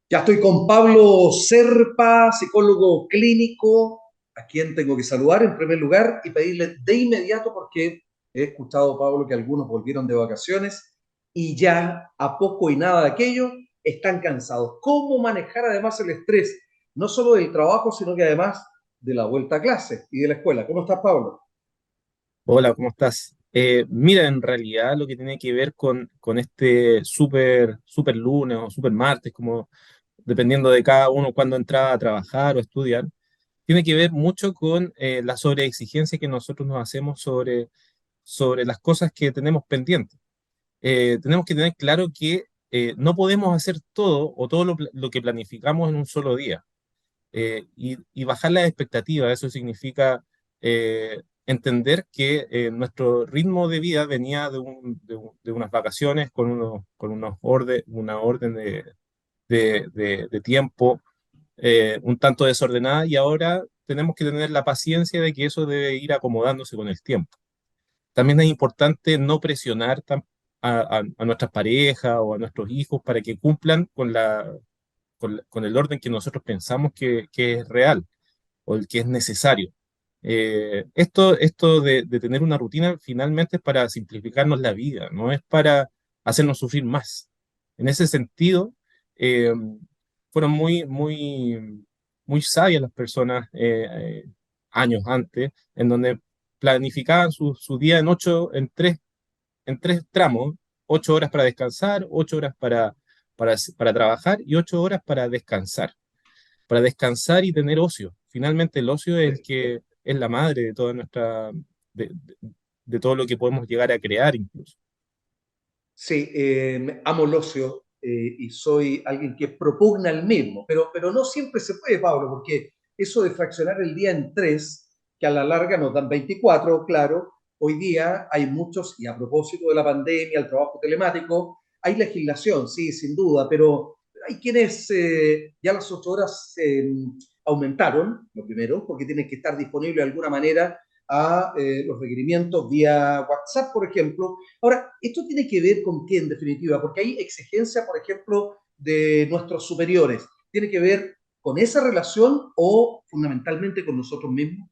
Ya estoy con Pablo Serpa, psicólogo clínico, a quien tengo que saludar en primer lugar y pedirle de inmediato, porque he escuchado, Pablo, que algunos volvieron de vacaciones y ya a poco y nada de aquello están cansados. ¿Cómo manejar además el estrés, no solo del trabajo, sino que además de la vuelta a clase y de la escuela? ¿Cómo estás, Pablo? Hola, ¿cómo estás? Mira, en realidad lo que tiene que ver con este super lunes o super martes, como dependiendo de cada uno cuando entra a trabajar o estudiar, tiene que ver mucho con la sobreexigencia que nosotros nos hacemos sobre las cosas que tenemos pendientes. Tenemos que tener claro que no podemos hacer todo o todo lo que planificamos en un solo día y bajar las expectativas. Eso significa entender que nuestro ritmo de vida venía de unas vacaciones una orden de tiempo un tanto desordenada y ahora tenemos que tener la paciencia de que eso debe ir acomodándose con el tiempo. También es importante no presionar a nuestras parejas o a nuestros hijos para que cumplan con el orden que nosotros pensamos que es real o el que es necesario. Esto de tener una rutina finalmente es para simplificarnos la vida, no es para hacernos sufrir más. En ese sentido, eh, fueron muy sabias las personas años antes, en donde planificaban su día en tres tramos: 8 horas para descansar, 8 horas para trabajar y 8 horas para descansar y tener ocio. Finalmente el ocio es el que es la madre de toda de todo lo que podemos llegar a crear incluso. Sí, amo el ocio y soy alguien que propugna el mismo, pero no siempre se puede, Pablo, porque eso de fraccionar el día en tres, que a la larga nos dan 24, claro, hoy día hay muchos, y a propósito de la pandemia, el trabajo telemático, hay legislación, sí, sin duda, pero hay quienes ya las 8 horas aumentaron, lo primero, porque tienen que estar disponibles de alguna manera a los requerimientos vía WhatsApp, por ejemplo. Ahora, esto tiene que ver con qué en definitiva, porque hay exigencia, por ejemplo, de nuestros superiores. ¿Tiene que ver con esa relación o fundamentalmente con nosotros mismos?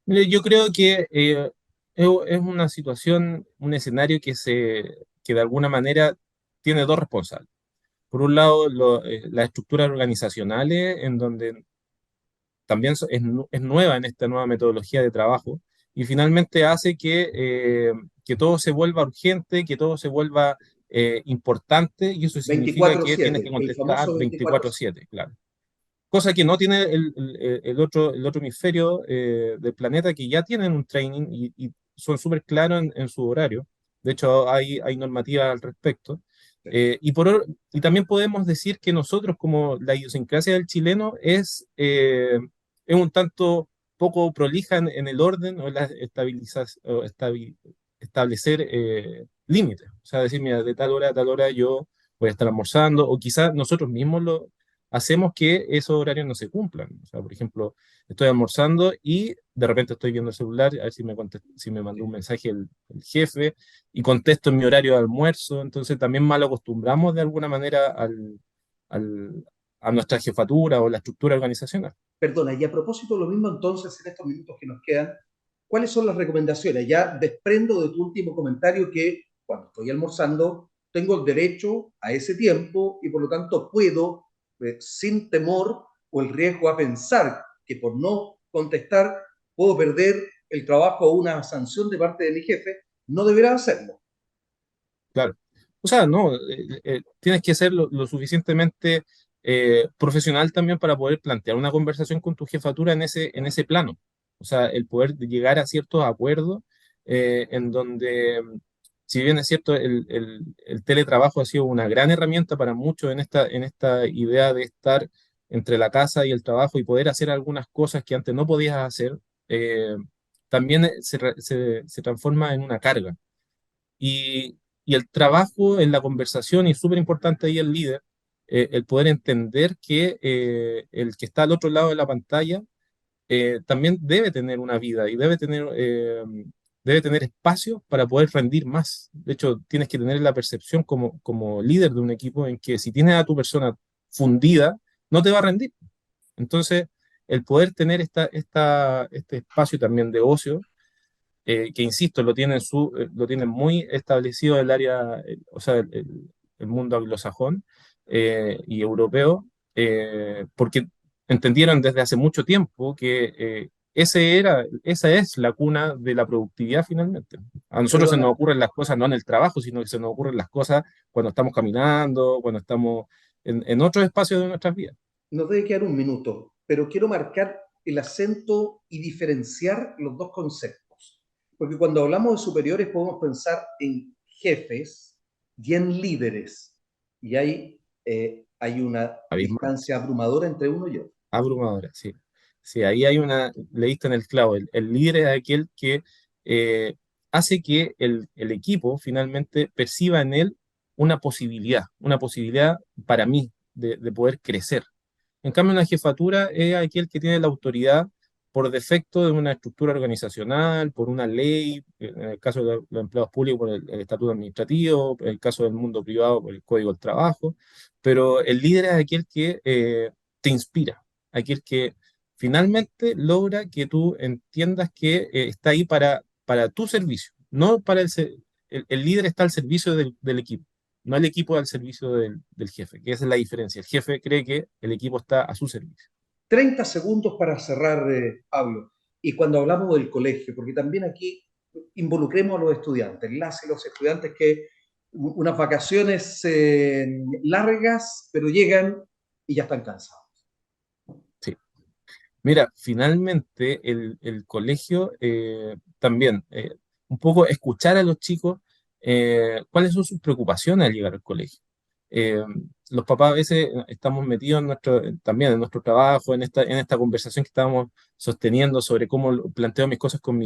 Mire, yo creo que es una situación, un escenario que de alguna manera tiene dos responsables. Por un lado, las estructuras organizacionales, en donde también es nueva en esta nueva metodología de trabajo y finalmente hace que todo se vuelva urgente, que todo se vuelva importante y eso significa que tienes que 24/7, el contestar famoso 24/7. 24/7, claro. Cosa que no tiene el otro hemisferio del planeta, que ya tienen un training y son súper claros en su horario. De hecho, hay normativas al respecto. Y también podemos decir que nosotros, como la idiosincrasia del chileno, es un tanto poco prolija en el orden o en la establecer límites. O sea, decir, mira, de tal hora a tal hora yo voy a estar almorzando, o quizás nosotros mismos lo hacemos que esos horarios no se cumplan. O sea, por ejemplo, estoy almorzando y de repente estoy viendo el celular, a ver si me mandó un mensaje el jefe y contesto en mi horario de almuerzo. Entonces también mal acostumbramos de alguna manera al- a nuestra jefatura o la estructura organizacional. Perdona, y a propósito lo mismo entonces en estos minutos que nos quedan, ¿cuáles son las recomendaciones? Ya desprendo de tu último comentario que cuando estoy almorzando tengo el derecho a ese tiempo y por lo tanto puedo, sin temor o el riesgo a pensar que por no contestar puedo perder el trabajo o una sanción de parte de mi jefe, no deberá hacerlo. Claro. O sea, no, tienes que ser lo suficientemente profesional también para poder plantear una conversación con tu jefatura en ese plano. O sea, el poder llegar a ciertos acuerdos en donde, si bien es cierto, el teletrabajo ha sido una gran herramienta para muchos en esta idea de estar entre la casa y el trabajo y poder hacer algunas cosas que antes no podías hacer, eh, también se transforma en una carga. Y el trabajo en la conversación, y súper importante ahí el líder, el poder entender que el que está al otro lado de la pantalla también debe tener una vida y debe tener espacio para poder rendir más. De hecho, tienes que tener la percepción como líder de un equipo en que si tienes a tu persona fundida, no te va a rendir. Entonces, el poder tener este espacio también de ocio, que insisto, lo tienen muy establecido el área, o sea, el mundo anglosajón y europeo, porque entendieron desde hace mucho tiempo que esa es la cuna de la productividad finalmente. A nosotros se nos Perdona, ocurren las cosas no en el trabajo, sino que se nos ocurren las cosas cuando estamos caminando, cuando estamos en otros espacios de nuestras vidas. nos debe quedar un minuto, pero quiero marcar el acento y diferenciar los dos conceptos. Porque cuando hablamos de superiores podemos pensar en jefes y en líderes. Y hay una Abismal. distancia abrumadora entre uno y otro. Abrumadora, sí. Sí, ahí hay le diste en el clavo. El líder es aquel que eh, hace que el equipo finalmente perciba en él una posibilidad para mí de poder crecer. En cambio, una jefatura es aquel que tiene la autoridad por defecto de una estructura organizacional, por una ley, en el caso de los empleados públicos, por el estatuto administrativo, en el caso del mundo privado, por el código del trabajo, pero el líder es aquel que te inspira, aquel que finalmente logra que tú entiendas que está ahí para tu servicio, no para el líder está al servicio del equipo, no el equipo al servicio del jefe, que esa es la diferencia. El jefe cree que el equipo está a su servicio. 30 segundos para cerrar, Pablo. Y cuando hablamos del colegio, porque también aquí involucremos a los estudiantes, las y los estudiantes que unas vacaciones largas, pero llegan y ya están cansados. Sí. Mira, finalmente el colegio también, un poco escuchar a los chicos cuáles son sus preocupaciones al llegar al colegio. Eh, los papás a veces estamos metidos también en nuestro trabajo, en esta conversación que estábamos sosteniendo sobre cómo planteo mis cosas con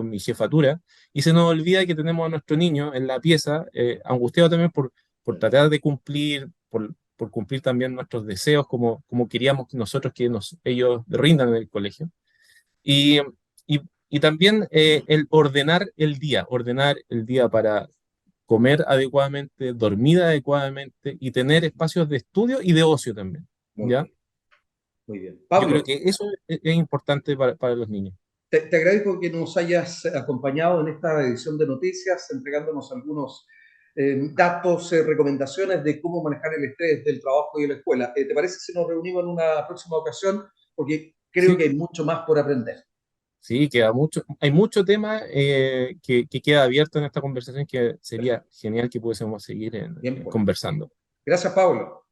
mi jefatura, y se nos olvida que tenemos a nuestro niño en la pieza, angustiado también por tratar de cumplir, por cumplir también nuestros deseos como queríamos nosotros que ellos rindan en el colegio. Y, y también ordenar el día para comer adecuadamente, dormir adecuadamente y tener espacios de estudio y de ocio también, Muy ¿ya? bien, muy bien. Yo creo Pablo, que eso es importante para los niños. te agradezco que nos hayas acompañado en esta edición de noticias, entregándonos algunos datos, recomendaciones de cómo manejar el estrés del trabajo y de la escuela. ¿Te parece si nos reunimos en una próxima ocasión? Porque creo Sí, que hay mucho más por aprender. sí, hay mucho tema que queda abierto en esta conversación que sería Perfecto. genial que pudiésemos seguir Bien, pues. conversando. Gracias, Pablo.